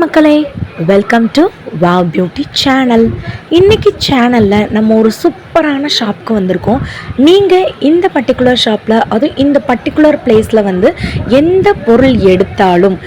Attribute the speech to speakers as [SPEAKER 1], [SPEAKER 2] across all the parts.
[SPEAKER 1] மக்களே, welcome to wow beauty channel. இன்றைக்கி சேனலில் நம்ம ஒரு சூப்பரான ஷாப்க்கு வந்திருக்கோம். நீங்கள் இந்த பர்டிகுலர் ஷாப்பில் அதுவும் இந்த பர்டிகுலர் பிளேஸில் வந்து எந்த பொருள் எடுத்தாலும்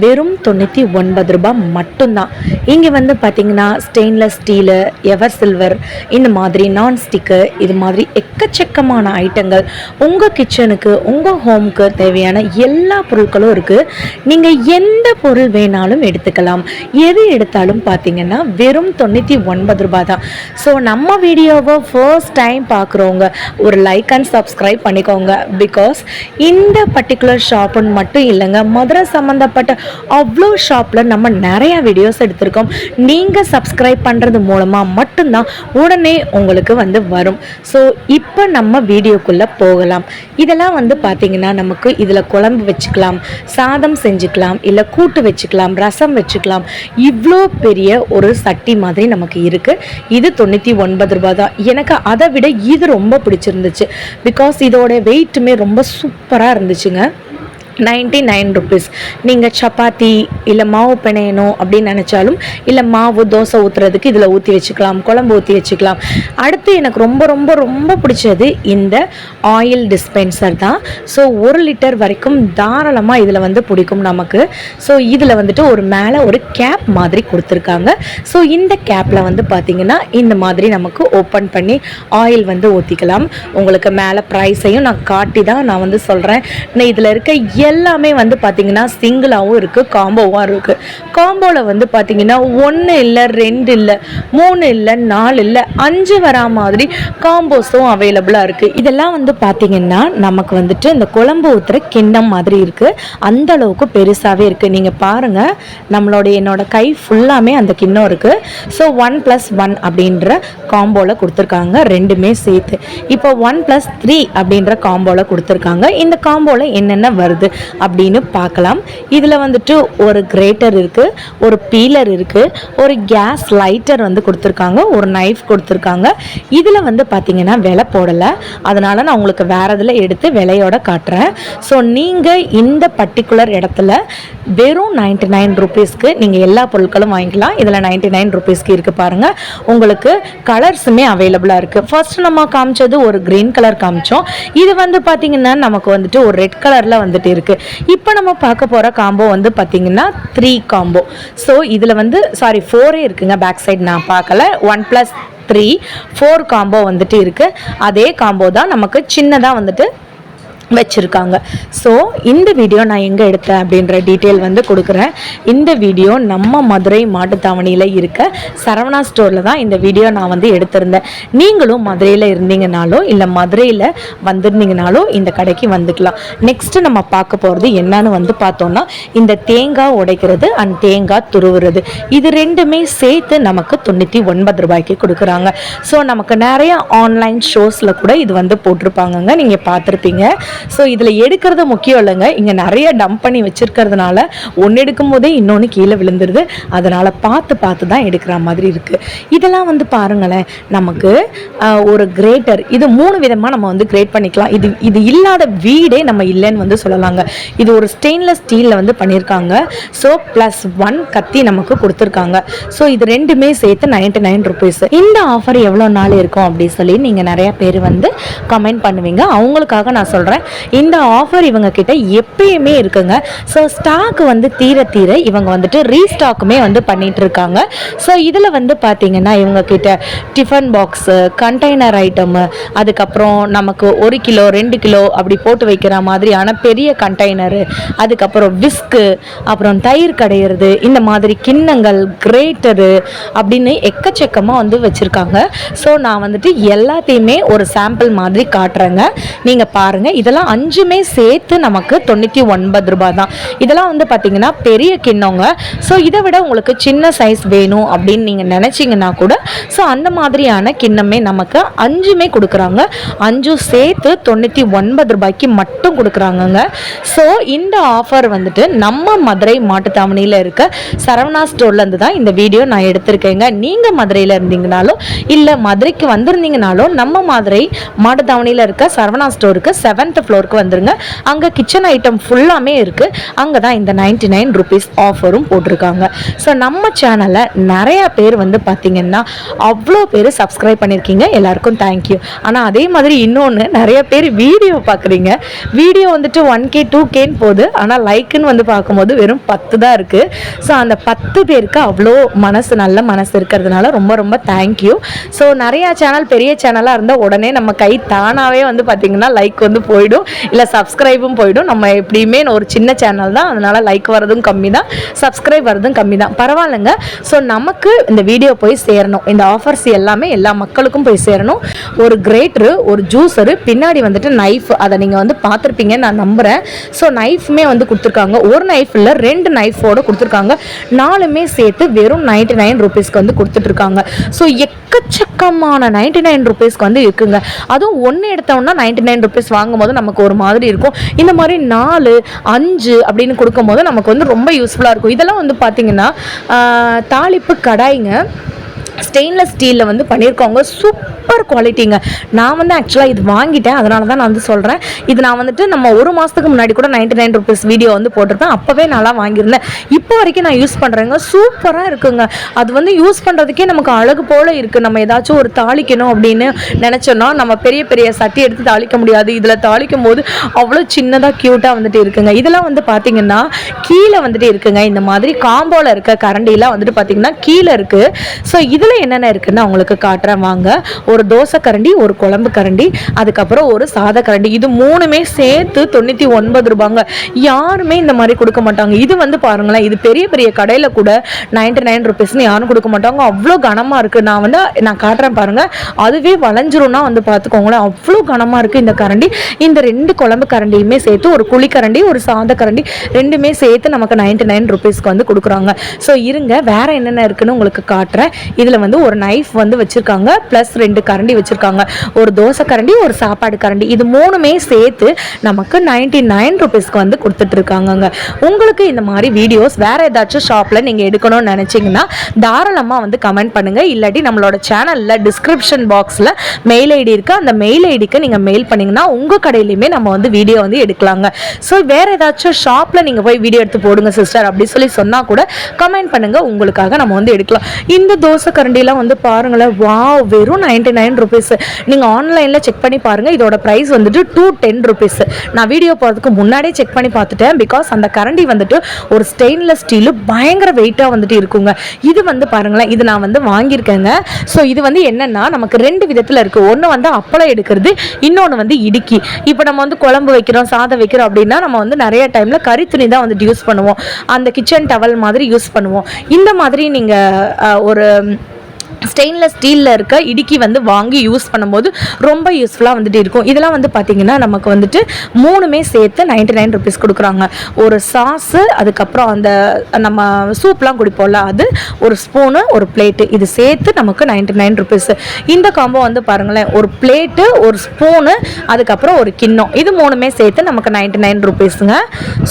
[SPEAKER 1] வெறும் 99 ரூபாய் மட்டும்தான். இங்கே வந்து பார்த்திங்கன்னா ஸ்டெயின்லெஸ் ஸ்டீலு, எவர் சில்வர், இந்த மாதிரி நான்ஸ்டிக்கு, இது மாதிரி எக்கச்சக்கமான ஐட்டங்கள் உங்கள் கிச்சனுக்கு உங்கள் ஹோமுக்கு தேவையான எல்லா பொருட்களும் இருக்குது. நீங்கள் எந்த பொருள் வேணாலும் எடுத்துக்கலாம். எது எடுத்தாலும் பார்த்திங்கன்னா வெறும் 99 ரூபாய் தான். ஸோ நம்ம வீடியோவை ஃபர்ஸ்ட் டைம் பார்க்குறவங்க ஒரு லைக் அண்ட் சப்ஸ்கிரைப் பண்ணிக்கோங்க. பிகாஸ் இந்த பர்டிகுலர் ஷாப்புன்னு மட்டும் இல்லைங்க, மதுரை சம்மந்தப்பட்ட அவ்வளோ ஷாப்பில் நம்ம நிறையா வீடியோஸ் எடுத்திருக்கோம். நீங்கள் சப்ஸ்கிரைப் பண்ணுறது மூலமாக மட்டும்தான் உடனே உங்களுக்கு வந்து வரும். ஸோ இப்போ நம்ம வீடியோக்குள்ளே போகலாம். இதெல்லாம் வந்து பார்த்திங்கன்னா நமக்கு இதில் குழம்பு வச்சுக்கலாம், சாதம் செஞ்சுக்கலாம், இல்லை கூட்டு வச்சுக்கலாம், ரசம் வச்சுக்கலாம். இவ்வளோ பெரிய ஒரு சட்டி மாதிரி நமக்கு இருக்குது. இது 99 ரூபாய் தான். எனக்கு அதை விட இது ரொம்ப பிடிச்சிருந்துச்சு. பிகாஸ் இதோட வெயிட்டுமே ரொம்ப சூப்பராக இருந்துச்சுங்க. 99 ருபீஸ். நீங்கள் சப்பாத்தி இல்லை மாவு பிணையணும் அப்படின்னு நினச்சாலும், இல்லை மாவு தோசை ஊற்றுறதுக்கு இதில் ஊற்றி வச்சுக்கலாம், குழம்பு ஊற்றி வச்சுக்கலாம். அடுத்து எனக்கு ரொம்ப ரொம்ப ரொம்ப பிடிச்சது இந்த ஆயில் டிஸ்பென்சர் தான். ஸோ 1 லிட்டர் வரைக்கும் தாராளமாக இதில் வந்து பிடிக்கும் நமக்கு. ஸோ இதில் வந்துட்டு ஒரு மேலே ஒரு கேப் மாதிரி கொடுத்துருக்காங்க. ஸோ இந்த கேப்பில் வந்து பார்த்திங்கன்னா இந்த மாதிரி நமக்கு ஓப்பன் பண்ணி ஆயில் வந்து ஊற்றிக்கலாம். உங்களுக்கு மேலே ப்ரைஸையும் நான் காட்டி தான் நான் வந்து சொல்கிறேன். இதில் இருக்க எல்லாமே வந்து பார்த்திங்கன்னா சிங்கிளாகவும் இருக்குது, காம்போவாக இருக்குது. காம்போவில் வந்து பார்த்திங்கன்னா 1 இல்லை 2 இல்லை 3 இல்லை 4 இல்லை 5 வரா மாதிரி காம்போஸும் அவைலபிளாக இருக்குது. இதெல்லாம் வந்து பார்த்திங்கன்னா நமக்கு வந்துட்டு இந்த குழம்பு ஊற்றுற கிண்ணம் மாதிரி இருக்குது. அந்த அளவுக்கு பெருசாகவே இருக்குது. நீங்கள் பாருங்கள், என்னோட கை ஃபுல்லாமே அந்த கிண்ணம் இருக்குது. ஸோ 1+1 அப்படின்ற காம்போவில் கொடுத்துருக்காங்க, ரெண்டுமே சேர்த்து. இப்போ 1+3 அப்படின்ற காம்போவில் கொடுத்துருக்காங்க. இந்த காம்போவில் என்னென்ன வருது அப்படின்னு பார்க்கலாம். இதில் வந்துட்டு ஒரு கிரேட்டர் இருக்குது, ஒரு பீலர் இருக்குது, ஒரு கேஸ் லைட்டர் வந்து கொடுத்துருக்காங்க, ஒரு நைஃப் கொடுத்துருக்காங்க. இதில் வந்து பார்த்திங்கன்னா விலை போடலை, அதனால் நான் உங்களுக்கு வேறு இதில் எடுத்து விலையோட காட்டுறேன். ஸோ நீங்கள் இந்த பர்டிகுலர் இடத்துல வெறும் 99 ருபீஸ்க்கு நீங்கள் எல்லா பொருட்களும் வாங்கிக்கலாம். இதில் 99 ருபீஸ்க்கு இருக்குது பாருங்கள். உங்களுக்கு கலர்ஸுமே அவைலபிளாக இருக்குது. ஃபர்ஸ்ட் நம்ம காமிச்சது ஒரு க்ரீன் கலர் காமிச்சோம். இது வந்து பார்த்திங்கன்னா நமக்கு வந்துட்டு ஒரு ரெட் கலரில் வந்துட்டு இருக்குது. இப்போ நம்ம பார்க்க போகிற காம்போ வந்து பார்த்திங்கன்னா 3 காம்போ. ஸோ இதில் வந்து 4 இருக்குங்க. பேக் சைடு நான் பார்க்கல. 1+3 4 காம்போ வந்துட்டு இருக்குது. அதே காம்போ தான் நமக்கு சின்னதாக வந்துட்டு வச்சுருக்காங்க. ஸோ இந்த வீடியோ நான் எங்கே எடுத்தேன் அப்படின்ற டீட்டெயில் வந்து கொடுக்குறேன். இந்த வீடியோ நம்ம மதுரை மாட்டுத்தாவணியில் இருக்க சரவணா ஸ்டோரில் தான் இந்த வீடியோ நான் வந்து எடுத்திருந்தேன். நீங்களும் மதுரையில் இருந்தீங்கனாலோ இல்லை மதுரையில் வந்திருந்தீங்கனாலோ இந்த கடைக்கு வந்துக்கலாம். நெக்ஸ்ட்டு நம்ம பார்க்க போகிறது என்னன்னு வந்து பார்த்தோன்னா இந்த தேங்காய் உடைக்கிறது அண்ட் தேங்காய் துருவுறது, இது ரெண்டுமே சேர்த்து நமக்கு 99 ரூபாய்க்கு கொடுக்குறாங்க. ஸோ நமக்கு நிறைய ஆன்லைன் ஷோஸில் கூட இது வந்து போட்டிருப்பாங்கங்க, நீங்கள் பார்த்துருப்பீங்க. ஸோ இதில் எடுக்கிறது முக்கியம் இல்லைங்க. இங்கே நிறைய டம்ப் பண்ணி வச்சுருக்கிறதுனால ஒன்று எடுக்கும் போதே இன்னொன்று கீழே விழுந்துருது. அதனால் பார்த்து தான் எடுக்கிற மாதிரி இருக்குது. இதெல்லாம் வந்து பாருங்களேன், நமக்கு ஒரு கிரேட்டர், இது 3 விதமாக நம்ம வந்து கிரேட் பண்ணிக்கலாம். இது இல்லாத வீடே நம்ம இல்லைன்னு வந்து சொல்லலாங்க. இது ஒரு ஸ்டெயின்லெஸ் ஸ்டீலில் வந்து பண்ணியிருக்காங்க. ஸோ +1 கத்தி நமக்கு கொடுத்துருக்காங்க. ஸோ இது ரெண்டுமே சேர்த்து 99 ருபீஸ். இந்த ஆஃபர் எவ்வளோ நாள் இருக்கும் அப்படின்னு சொல்லி நீங்கள் நிறையா பேர் வந்து கமெண்ட் பண்ணுவீங்க. அவங்களுக்காக நான் சொல்கிறேன், இந்த ஆஃபர் இவங்க கிட்ட எப்பயுமே இருக்குங்க. ஸோ ஸ்டாக் வந்து தீர இவங்க வந்துட்டு ரீஸ்டாக்குமே வந்து பண்ணிட்டு இருக்காங்க. ஸோ இதில் வந்து பார்த்தீங்கன்னா இவங்க கிட்ட டிஃபன் பாக்ஸு, கண்டெய்னர் ஐட்டமு, அதுக்கப்புறம் நமக்கு 1 கிலோ 2 கிலோ அப்படி போட்டு வைக்கிற மாதிரியான பெரிய கண்டெய்னரு, அதுக்கப்புறம் விஸ்கு, அப்புறம் தயிர் கடையிறது, இந்த மாதிரி கிண்ணங்கள், கிரேட்டரு அப்படின்னு எக்கச்சக்கமாக வந்து வச்சுருக்காங்க. ஸோ நான் வந்துட்டு எல்லாத்தையுமே ஒரு சாம்பிள் மாதிரி காட்டுறேங்க, நீங்கள் பாருங்கள். இதெல்லாம் 5மே சேர்த்து நமக்கு 99 ரூபாய் தான். இதெல்லாம் வந்து பார்த்தீங்கன்னா பெரிய கிண்ணங்க. ஸோ இதை விட உங்களுக்கு சின்ன சைஸ் வேணும் அப்படின்னு நீங்கள் நினச்சிங்கன்னா கூட ஸோ அந்த மாதிரியான கிண்ணமே நமக்கு 5மே கொடுக்குறாங்க. 5 சேர்த்து 99 ரூபாய்க்கு மட்டும் கொடுக்குறாங்கங்க. ஸோ இந்த ஆஃபர் வந்துட்டு நம்ம மதுரை மாட்டுத்தாவணியில் இருக்க சரவணா ஸ்டோர்லேருந்து தான் இந்த வீடியோ நான் எடுத்திருக்கேங்க. நீங்கள் மதுரையில் இருந்தீங்கனாலும் இல்லை மதுரைக்கு வந்திருந்தீங்கனாலும் நம்ம மதுரை மாட்டுத்தாவணியில் இருக்க சரவணா ஸ்டோருக்கு 7th அடுத்த ஃப்ளோருக்கு வந்துருங்க. அங்கே கிச்சன் ஐட்டம் ஃபுல்லாமே இருக்குது. அங்கே தான் இந்த 99 rupees ஆஃபரும் போட்டிருக்காங்க. ஸோ நம்ம சேனலை நிறையா பேர் வந்து பார்த்திங்கன்னா அவ்வளோ பேர் சப்ஸ்கிரைப் பண்ணியிருக்கீங்க. எல்லாருக்கும் தேங்க்யூ. ஆனால் அதே மாதிரி இன்னொன்று, நிறைய பேர் வீடியோ பார்க்குறீங்க. வீடியோ வந்துட்டு 1K 2Kன்னு போகுது. ஆனால் லைக்குன்னு வந்து பார்க்கும்போது வெறும் 10 தான் இருக்குது. ஸோ அந்த 10 பேருக்கு அவ்வளோ நல்ல மனசு இருக்கிறதுனால ரொம்ப ரொம்ப தேங்க்யூ. ஸோ நிறையா சேனல் பெரிய சேனலாக இருந்தால் உடனே நம்ம கை தானாகவே வந்து பார்த்திங்கன்னா லைக் வந்து போயிடும், இல்லை சப்ஸ்கிரைபும் போயிடும். நம்ம எப்படியுமே ஒரு சின்ன சேனல் தான், அதனால் லைக் வரதும் கம்மி தான், சப்ஸ்கிரைப் வரதும் கம்மி தான். பரவாயில்லைங்க. ஸோ நமக்கு இந்த வீடியோ போய் சேரணும், இந்த ஆஃபர்ஸ் எல்லாமே எல்லா மக்களுக்கும் போய் சேரணும். ஒரு கிரேட்டரு, ஒரு ஜூஸரு, பின்னாடி வந்துட்டு நைஃப், அதை நீங்கள் வந்து பார்த்துருப்பீங்கன்னு நான் நம்புகிறேன். ஸோ நைஃபுமே வந்து கொடுத்துருக்காங்க. ஒரு நைஃப் இல்லை, 2 நைஃபோடு கொடுத்துருக்காங்க. 4மே சேர்த்து வெறும் 99 rupeesக்கு வந்து கொடுத்துட்ருக்காங்க. ஸோ எக்கச்சக்கமான 99 rupeesக்கு வந்து இருக்குங்க. அதுவும் ஒன்று எடுத்தோம்னா 99 rupees வாங்கும்போது நமக்கு ஒரு மாதிரி இருக்கும். இந்த மாதிரி 4 5 அப்படின்னு கொடுக்கும்போது நமக்கு வந்து ரொம்ப யூஸ்ஃபுல்லாக இருக்கும். இதெல்லாம் வந்து பார்த்திங்கன்னா தாளிப்பு கடாய்ங்க, ஸ்டெயின்லெஸ் ஸ்டீலில் வந்து பண்ணியிருக்காங்க. சூப்பர் குவாலிட்டிங்க. நான் வந்து ஆக்சுவலாக இது வாங்கிட்டேன், அதனால தான் நான் வந்து சொல்கிறேன். இது நான் வந்துட்டு நம்ம ஒரு மாதத்துக்கு முன்னாடி கூட 99 rupees வீடியோ வந்து போட்டிருப்பேன். அப்போவே நல்லா வாங்கியிருந்தேன். இப்போ வரைக்கும் நான் யூஸ் பண்ணுறேங்க. சூப்பராக இருக்குங்க. அது வந்து யூஸ் பண்ணுறதுக்கே நமக்கு அழகு போல் இருக்குது. நம்ம ஏதாச்சும் ஒரு தாளிக்கணும் அப்படின்னு நினச்சோன்னா நம்ம பெரிய பெரிய சட்டி எடுத்து தாளிக்க முடியாது. இதில் தாளிக்கும் போது அவ்வளோ சின்னதாக க்யூட்டாக வந்துட்டு இருக்குங்க. இதெல்லாம் வந்து பார்த்திங்கன்னா கீழே வந்துட்டு இருக்குங்க. இந்த மாதிரி காம்போவில் இருக்க கரண்டிலாம் வந்துட்டு பார்த்திங்கன்னா கீழே இருக்குது. ஸோ இதில் என்னென்ன இருக்குன்னு உங்களுக்கு காட்டுறேன் வாங்க. ஒரு தோசை கரண்டி, ஒரு குழம்பு கரண்டி, அதுக்கப்புறம் ஒரு சாத கரண்டி. இது 3மே சேர்த்து 99 ரூபாங்க. யாருமே இந்த மாதிரி கொடுக்க மாட்டாங்க. இது வந்து பாருங்களேன், இது பெரிய பெரிய கடையில் கூட 99 rupeesன்னு யாரும் கொடுக்க மாட்டாங்க. அவ்வளோ கனமாக இருக்குது. நான் காட்டுறேன் பாருங்கள். அதுவே வளைஞ்சிரும்னா வந்து பார்த்துக்கோங்களேன், அவ்வளோ கனமாக இருக்குது இந்த கரண்டி. இந்த 2 குழம்பு கரண்டியுமே சேர்த்து, ஒரு குழி கரண்டி, ஒரு சாத கரண்டி, 2மே சேர்த்து நமக்கு 99 rupeesக்கு வந்து கொடுக்குறாங்க. ஸோ இருங்க, வேறு என்னென்ன இருக்குன்னு உங்களுக்கு காட்டுறேன். இதில் வந்து ஒரு நைஃப் வந்து வச்சுருக்காங்க, ப்ளஸ் 2 கரண்டி வச்சுருக்காங்க. ஒரு தோசை கரண்டி, ஒரு சாப்பாடு கரண்டி. இது 3மே சேர்த்து நமக்கு 99 rupeesக்கு வந்து கொடுத்துட்ருக்காங்கங்க. உங்களுக்கு இந்த மாதிரி வீடியோஸ் வேறு ஏதாச்சும் ஷாப்பில் நீங்கள் எடுக்கணும்னு நினச்சிங்கன்னா தாராளமாக வந்து கமெண்ட் பண்ணுங்கள். இல்லாட்டி நம்மளோட சேனலில் டிஸ்கிரிப்ஷன் பாக்ஸில் மெயில் ஐடி இருக்குது. அந்த மெயில் ஐடிக்கு நீங்கள் மெயில் பண்ணிங்கன்னா உங்கள் கடையிலையுமே நம்ம வந்து வீடியோ வந்து எடுக்கலாங்க. ஸோ வேறு ஏதாச்சும் ஷாப்பில் நீங்கள் போய் வீடியோ எடுத்து போடுங்க சிஸ்டர் அப்படி சொன்னால் கூட கமெண்ட் பண்ணுங்கள், உங்களுக்காக நம்ம வந்து எடுக்கலாம். இந்த தோசை கரண்டிலாம் வந்து பாருங்களேன், வாவ், வெறும் 99 rupees. நீங்கள் ஆன்லைனில் செக் பண்ணி பாருங்கள். இதோட ப்ரைஸ் வந்துட்டு 210 rupees. நான் வீடியோ போகிறதுக்கு முன்னாடியே செக் பண்ணி பார்த்துட்டேன். பிகாஸ் அந்த கரண்டி வந்துட்டு ஒரு ஸ்டெயின்லெஸ் ஸ்டீலு பயங்கர வெயிட்டாக வந்துட்டு இருக்குங்க. இது வந்து பாருங்களேன், இது நான் வந்து வாங்கியிருக்கேங்க. ஸோ இது வந்து என்னென்னா நமக்கு 2 விதத்தில் இருக்குது. ஒன்று வந்து அப்பளம் எடுக்கிறது, இன்னொன்று வந்து இடுக்கி. இப்போ நம்ம வந்து குழம்பு வைக்கிறோம், சாதம் வைக்கிறோம் அப்படின்னா நம்ம வந்து நிறைய டைமில் கறி துணி தான் வந்துட்டு யூஸ் பண்ணுவோம். அந்த கிச்சன் டவல் மாதிரி யூஸ் பண்ணுவோம். இந்த மாதிரி நீங்கள் ஒரு ஸ்டெயின்லெஸ் ஸ்டீலில் இருக்க இடுக்கி வந்து வாங்கி யூஸ் பண்ணும்போது ரொம்ப யூஸ்ஃபுல்லாக வந்துட்டு இருக்கும். இதெல்லாம் வந்து பார்த்திங்கன்னா நமக்கு வந்துட்டு 3மே சேர்த்து 99 rupees கொடுக்குறாங்க. ஒரு சாஸு, அதுக்கப்புறம் அந்த நம்ம சூப்லாம் குடிப்போம்ல அது, ஒரு ஸ்பூனு, ஒரு பிளேட்டு, இது சேர்த்து நமக்கு 99 rupees. இந்த காம்போ வந்து பாருங்களேன், ஒரு பிளேட்டு, ஒரு ஸ்பூனு, அதுக்கப்புறம் ஒரு கிண்ணம், இது 3மே சேர்த்து நமக்கு 99 rupeesங்க.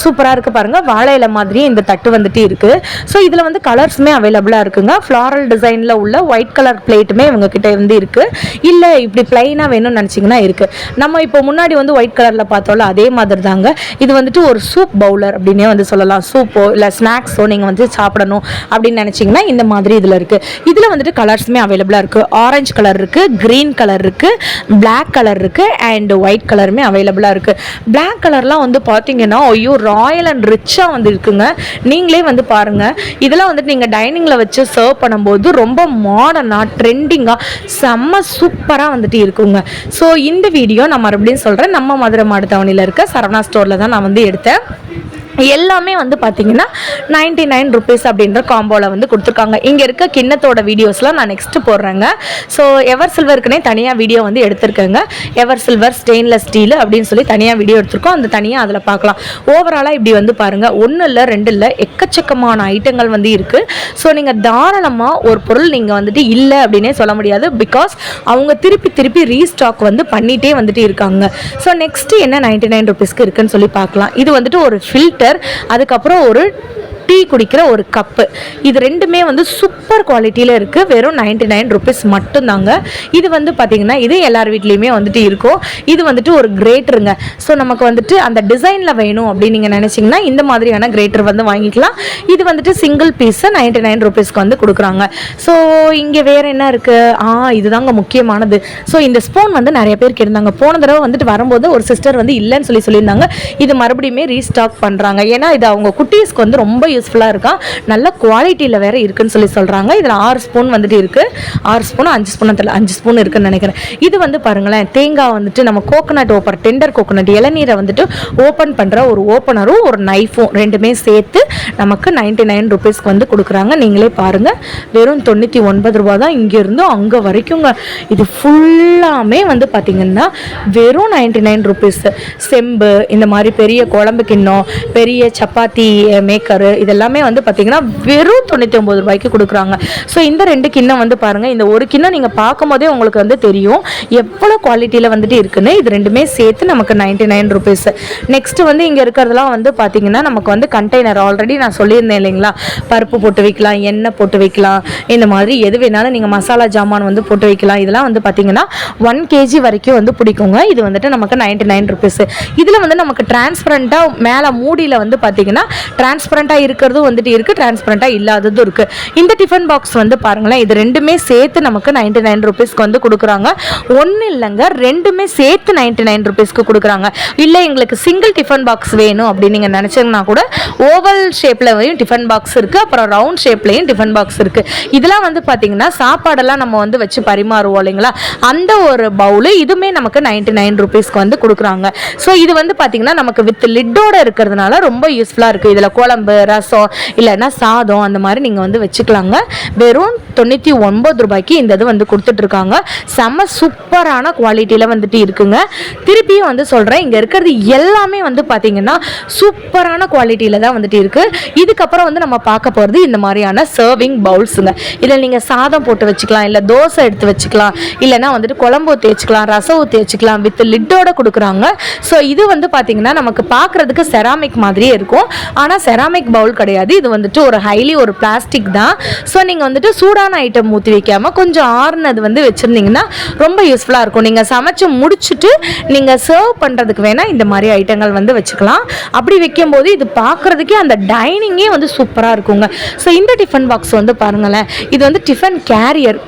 [SPEAKER 1] சூப்பராக இருக்குது பாருங்கள். வாழை இலை மாதிரி இந்த தட்டு வந்துட்டு இருக்குது. ஸோ இதில் வந்து கலர்ஸுமே அவைலபிளாக இருக்குங்க. ஃப்ளாரல் டிசைனில் உள்ள ஒயிட் கலர் பிளேட்டுமே இவங்க கிட்ட இருந்து இருக்கு. இல்லை இப்படி பிளைனாக வேணும்னு நினச்சிங்கன்னா இருக்கு. நம்ம இப்போ முன்னாடி வந்து ஒயிட் கலரில் பார்த்தோம்ல அதே மாதிரி தாங்க. இது வந்துட்டு ஒரு சூப் பவுலர் அப்படின்னே வந்து சொல்லலாம். சூப்போ இல்லை ஸ்நாக்ஸோ நீங்கள் வந்து சாப்பிடணும் அப்படின்னு நினச்சிங்கன்னா இந்த மாதிரி இதில் இருக்குது. இதில் வந்துட்டு கலர்ஸுமே அவைலபிளாக இருக்குது. ஆரஞ்சு கலர் இருக்குது, க்ரீன் கலர் இருக்குது, பிளாக் கலர் இருக்குது, அண்ட் ஒயிட் கலருமே அவைலபிளாக இருக்குது. பிளாக் கலர்லாம் வந்து பார்த்தீங்கன்னா ஐயோ ராயல் அண்ட் ரிச்சாக வந்து இருக்குங்க. நீங்களே வந்து பாருங்கள். இதெல்லாம் வந்துட்டு நீங்கள் டைனிங்கில் வச்சு சர்வ் பண்ணும்போது ரொம்ப மாடர்னாக ட்ரெண்டிங்காக செம்ம சூப்பராக வந்துட்டு இருக்குங்க. ஸோ இந்த வீடியோ நான் மறுபடியும் சொல்கிறேன், நம்ம மதுரை மாடுத்தாவணியில் இருக்க சரவணா ஸ்டோரில் தான் நான் வந்து எடுத்தேன். எல்லாமே வந்து பார்த்தீங்கன்னா 99 rupees அப்படின்ற காம்போவில் வந்து கொடுத்துருக்காங்க. இங்கே இருக்க கிண்ணத்தோட வீடியோஸ்லாம் நான் நெக்ஸ்ட்டு போடுறேங்க. ஸோ எவர் சில்வருக்குனே தனியாக வீடியோ வந்து எடுத்திருக்கேங்க. எவர் சில்வர் ஸ்டெயின்லெஸ் ஸ்டீல் அப்படின்னு சொல்லி தனியாக வீடியோ எடுத்திருக்கோம். அந்த தனியாக அதில் பார்க்கலாம். ஓவராலாக இப்படி வந்து பாருங்கள், 1 இல்லை 2 இல்லை, எக்கச்சக்கமான ஐட்டங்கள் வந்து இருக்குது. ஸோ நீங்கள் தாராளமாக ஒரு பொருள் நீங்கள் வந்துட்டு இல்லை அப்படின்னே சொல்ல முடியாது. பிகாஸ் அவங்க திருப்பி ரீஸ்டாக் வந்து பண்ணிகிட்டே வந்துட்டு இருக்காங்க. ஸோ நெக்ஸ்ட்டு என்ன 99 rupeesக்கு இருக்குன்னு சொல்லி பார்க்கலாம். இது வந்துட்டு ஒரு ஃபில்டர், அதுக்கப்புறம் ஒரு டீ குடிக்கிற ஒரு கப்பு, இது ரெண்டுமே வந்து சூப்பர் குவாலிட்டியில் இருக்குது. வெறும் 99 ருபீஸ் மட்டும்தாங்க. இது வந்து பார்த்திங்கன்னா இது எல்லார் வீட்லேயுமே வந்துட்டு இருக்கும். இது வந்துட்டு ஒரு கிரேட்டருங்க. ஸோ நமக்கு வந்துட்டு அந்த டிசைனில் வேணும் அப்படின்னு நீங்கள் நினச்சிங்கன்னா இந்த மாதிரியான கிரேட்டர் வந்து வாங்கிக்கலாம். இது வந்துட்டு சிங்கிள் பீஸை 99 ருபீஸ்க்கு வந்து கொடுக்குறாங்க. ஸோ இங்கே வேறு என்ன இருக்குது, இதுதாங்க முக்கியமானது. ஸோ இந்த ஸ்பூன் வந்து நிறைய பேர் கேட்டிருந்தாங்க. போன தடவை வந்துட்டு வரும்போது ஒரு சிஸ்டர் வந்து இல்லைன்னு சொல்லியிருந்தாங்க. இது மறுபடியுமே ரீஸ்டாக் பண்ணுறாங்க. ஏன்னா இது அவங்க குட்டீஸ்க்கு வந்து ரொம்ப யூஸ்ஃபுல்லாக இருக்கா, நல்ல குவாலிட்டியில் வேறு இருக்குன்னு சொல்கிறாங்க. இதில் 6 ஸ்பூன் வந்துட்டு இருக்குது. 6 ஸ்பூன் 5 ஸ்பூன் தெரியல, 5 ஸ்பூன் இருக்குன்னு நினைக்கிறேன். இது வந்து பாருங்களேன், தேங்காய் வந்துட்டு நம்ம கோகோனட் ஓப்பர், டெண்டர் கோகோனட் இளநீரை வந்துட்டு ஓப்பன் பண்ணுற ஒரு ஓப்பனரும் ஒரு நைஃபும் ரெண்டுமே சேர்த்து நமக்கு 99 ருபீஸ்க்கு வந்து கொடுக்குறாங்க. நீங்களே பாருங்கள், வெறும் 99 ரூபா தான் இங்கேருந்து அங்கே வரைக்குங்க. இது ஃபுல்லாமே வந்து பார்த்திங்கன்னா வெறும் 99 ருபீஸ். செம்பு, இந்த மாதிரி பெரிய குழம்பு கிண்ணம், பெரிய சப்பாத்தி மேக்கரு, இதெல்லாமே வந்து பார்த்திங்கன்னா வெறும் 99 ரூபாய்க்கு கொடுக்குறாங்க. ஸோ இந்த 2 கிண்ணம் வந்து பாருங்கள், இந்த ஒரு கிண்ணம் நீங்கள் பார்க்கும் போதே உங்களுக்கு வந்து தெரியும் எவ்வளோ குவாலிட்டியில் வந்துட்டு இருக்குன்னு. இது ரெண்டுமே சேர்த்து நமக்கு 99 ருபீஸ். நெக்ஸ்ட்டு வந்து இங்கே இருக்கிறதுலாம் வந்து பார்த்திங்கன்னா நமக்கு வந்து கண்டெய்னர், ஆல்ரெடி நான் சொல்லியிருந்தேன் இல்லைங்களா, பருப்பு போட்டு வைக்கலாம், எண்ணெய் போட்டு வைக்கலாம், இந்த மாதிரி எது வேணாலும் நீங்கள் மசாலா ஜாமான் வந்து போட்டு வைக்கலாம். இதெல்லாம் வந்து பார்த்திங்கன்னா 1 kg வரைக்கும் வந்து பிடிக்குங்க. இது வந்துட்டு நமக்கு 99 ருபீஸ். இதில் வந்து நமக்கு டிரான்ஸ்பரண்ட்டாக மேலே மூடியில் வந்து பார்த்திங்கன்னா டிரான்ஸ்பரண்ட்டாக இருக்கிறதும் வந்துட்டு இருக்குது, டிரான்ஸ்பரண்ட்டாக இல்லாததும் இருக்குது. இந்த டிஃபன் பாக்ஸ் வந்து பாருங்களேன், இது ரெண்டுமே சேர்த்து நமக்கு 99 ருபீஸ்க்கு வந்து கொடுக்குறாங்க. ஒன்றும் இல்லைங்க, ரெண்டுமே சேர்த்து 99 ருபீஸ்க்கு கொடுக்குறாங்க. இல்லை எங்களுக்கு சிங்கிள் டிஃபன் பாக்ஸ் வேணும் அப்படின்னு நீங்கள் நினச்சிங்கன்னா கூட ஓவல் ஷேப்லையும் டிஃபன் பாக்ஸ் இருக்குது, அப்புறம் ரவுண்ட் ஷேப்லையும் டிஃபன் பாக்ஸ் இருக்குது. இதெல்லாம் வந்து பார்த்திங்கன்னா சாப்பாடெல்லாம் நம்ம வந்து வச்சு பரிமாறுவோம் இல்லைங்களா, அந்த ஒரு பவுலு இதுவுமே நமக்கு 99 ருபீஸ்க்கு வந்து கொடுக்குறாங்க. ஸோ இது வந்து பார்த்திங்கன்னா நமக்கு வித் லிட்டோடு இருக்கிறதுனால ரொம்ப யூஸ்ஃபுல்லாக இருக்குது. இதில் குழம்பு, ரசம், இல்லைன்னா சாதம் அந்த மாதிரி நீங்கள் வந்து வச்சுக்கலாங்க. வெறும் 99 ரூபாய்க்கு இந்த இது வந்து கொடுத்துட்ருக்காங்க. செம்ம சூப்பரான குவாலிட்டியில் வந்துட்டு இருக்குங்க. திருப்பியும் வந்து சொல்கிறேன், இங்கே இருக்கிறது எல்லாமே வந்து பார்த்திங்கன்னா சூப்பரான குவாலிட்டியில் தான் வந்துட்டு இருக்குது. இதுக்கப்புறம் வந்து நம்ம பார்க்க போகிறது இந்த மாதிரியான சர்விங் பவுல்ஸுங்க. இதில் நீங்கள் சாதம் போட்டு வச்சுக்கலாம், இல்லை தோசை எடுத்து வச்சுக்கலாம், இல்லைனா வந்துட்டு குழம்பு ஊற்றி வச்சுக்கலாம், ரசம் ஊற்றி வச்சுக்கலாம், வித் லிட்டோட கொடுக்குறாங்க. ஸோ இது வந்து பார்த்திங்கன்னா நமக்கு பார்க்குறதுக்கு செராமிக் மாதிரியே இருக்கும், ஆனால் செராமிக் பவுல் கிடையாது. இது வந்துட்டு ஒரு ஹைலி ஒரு பிளாஸ்டிக் தான். ஸோ நீங்கள் வந்துட்டு சூடான ஐட்டம் ஊற்றி வைக்காமல் கொஞ்சம் ஆறுனது வந்து வச்சுருந்தீங்கன்னா ரொம்ப யூஸ்ஃபுல்லாக இருக்கும். நீங்கள் சமைச்சு முடிச்சுட்டு நீங்கள் சர்வ் பண்ணுறதுக்கு வேணால் இந்த மாதிரி ஐட்டங்கள் வந்து வச்சுக்கலாம். அப்படி வைக்கும்போது இது பார்க்குறதுக்கே அந்த டைனிங்கே வந்து சூப்பராக இருக்குங்க. ஸோ இந்த டிஃபன் பாக்ஸ் வந்து பாருங்களேன், இது வந்து டிஃபன் கேரியர்,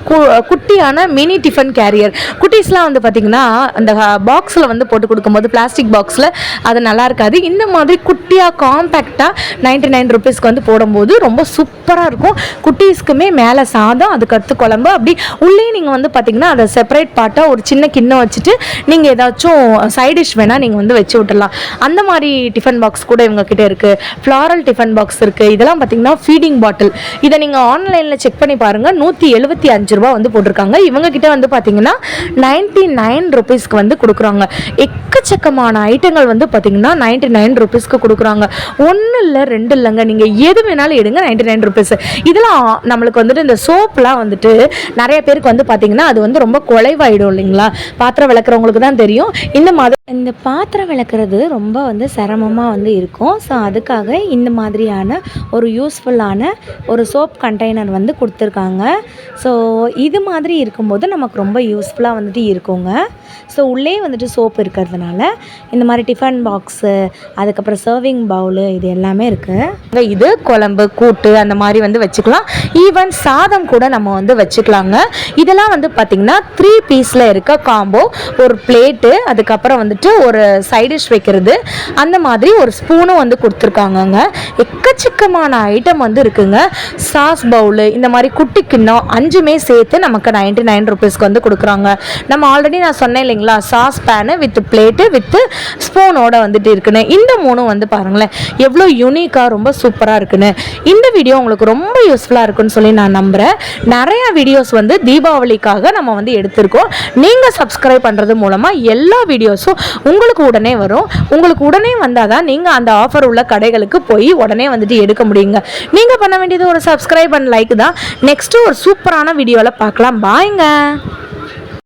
[SPEAKER 1] குட்டியான மினி டிஃபன் கேரியர். குட்டீஸ்லாம் வந்து பார்த்திங்கன்னா அந்த பாக்ஸில் வந்து போட்டு கொடுக்கும்போது பிளாஸ்டிக் பாக்ஸில் அது நல்லா இருக்காது. இந்த மாதிரி குட்டியாக காம்பேக்டாக 99 ருபீஸ்க்கு வந்து போடும்போது ரொம்ப சூப்பராக இருக்கும். குட்டீஸ்க்குமே மேலே சாதம், அதுக்கடுத்து குழம்பு, அப்படி உள்ளே நீங்கள் வந்து பார்த்திங்கன்னா அதை செப்பரேட் பார்ட்டாக ஒரு சின்ன கிண்ணம் வச்சுட்டு நீங்கள் ஏதாச்சும் சைட் டிஷ் வேணால் நீங்கள் வந்து வச்சு விட்டுடலாம். அந்த மாதிரி டிஃபன் பாக்ஸ் கூட இவங்ககிட்ட இருக்குது. ஃப்ளாரல் டிஃபன் பாக்ஸ் இருக்குது. இதெல்லாம் பார்த்திங்கன்னா ஃபீடிங் பாட்டில். இதை நீங்கள் ஆன்லைனில் செக் பண்ணி பாருங்கள், 175 ரூபா வந்து போட்டிருக்காங்க. இவங்ககிட்ட வந்து பார்த்திங்கன்னா 99 ருபீஸ்க்கு வந்து கொடுக்குறாங்க. எக்கச்சக்கமான ஐட்டங்கள் வந்து பார்த்திங்கன்னா 99 ருபீஸ்க்கு கொடுக்குறாங்க. ஒன்றும் இல்லை, 2 இல்லைங்க, நீங்கள் எது வேணாலும் எடுங்க, 99 ருபீஸ். இதெல்லாம் நம்மளுக்கு வந்துட்டு இந்த சோப்லாம் வந்துட்டு நிறைய பேருக்கு வந்து பார்த்திங்கன்னா அது வந்து ரொம்ப குறைவாயிடும் இல்லைங்களா, பாத்திரம் விளக்குறவங்களுக்கு தான் தெரியும். இந்த பாத்திரம் விளக்குறது ரொம்ப வந்து சிரமமாக வந்து இருக்கும். ஸோ அதுக்காக இந்த மாதிரியான ஒரு யூஸ்ஃபுல்லான ஒரு சோப் கண்டெய்னர் வந்து கொடுத்துருக்காங்க. ஸோ இது மாதிரி இருக்கும்போது நமக்கு ரொம்ப யூஸ்ஃபுல்லாக வந்துட்டு இருக்குங்க. ஸோ உள்ளே வந்துட்டு சோப் இருக்கிறதுனால இந்த மாதிரி டிஃபன் பாக்ஸு, அதுக்கப்புறம் சர்விங் பவுலு, இது எல்லாமே இருக்குது. இது குழம்பு, கூட்டு அந்த மாதிரி வந்து வச்சுக்கலாம். ஈவன் சாதம் கூட நம்ம வந்து வச்சுக்கலாங்க. இதெல்லாம் வந்து பார்த்திங்கன்னா 3 பீஸில் இருக்க காம்போ. ஒரு பிளேட்டு, அதுக்கப்புறம் வந்துட்டு ஒரு சைட் டிஷ் வைக்கிறது, அந்த மாதிரி ஒரு ஸ்பூனும் வந்து கொடுத்துருக்காங்கங்க. எக்கச்சக்கமான ஐட்டம் வந்து இருக்குங்க. சாஸ் பவுலு, இந்த மாதிரி குட்டி கிண்ணம் 5மே சேர்த்து நமக்கு 99 ருபீஸ்க்கு வந்து கொடுக்குறாங்க. நம்ம ஆல்ரெடி நான் சொன்னேன் இல்லைங்களா, saucepan with plate with ஸ்பூனோட வந்துட்டு இருக்குன்னு. இந்த 3 வந்து பாருங்களேன் எவ்வளோ யூனிக்காக ரொம்ப சூப்பராக இருக்குன்னு. இந்த வீடியோ உங்களுக்கு ரொம்ப யூஸ்ஃபுல்லாக இருக்குன்னு சொல்லி நான் நம்புகிறேன். நிறையா வீடியோஸ் வந்து தீபாவளிக்காக நம்ம வந்து எடுத்திருக்கோம். நீங்கள் சப்ஸ்கிரைப் பண்ணுறது மூலமாக எல்லா வீடியோஸும் உங்களுக்கு உடனே வரும். உங்களுக்கு உடனே வந்தால் தான் நீங்கள் அந்த ஆஃபர் உள்ள கடைகளுக்கு போய் உடனே வந்துட்டு எடுக்க முடியுங்க. நீங்கள் பண்ண வேண்டியது ஒரு சப்ஸ்கிரைப் அண்ட் லைக் தான். நெக்ஸ்ட்டு ஒரு சூப்பரான வீடியோவில் பார்க்கலாம். பாய்ங்க.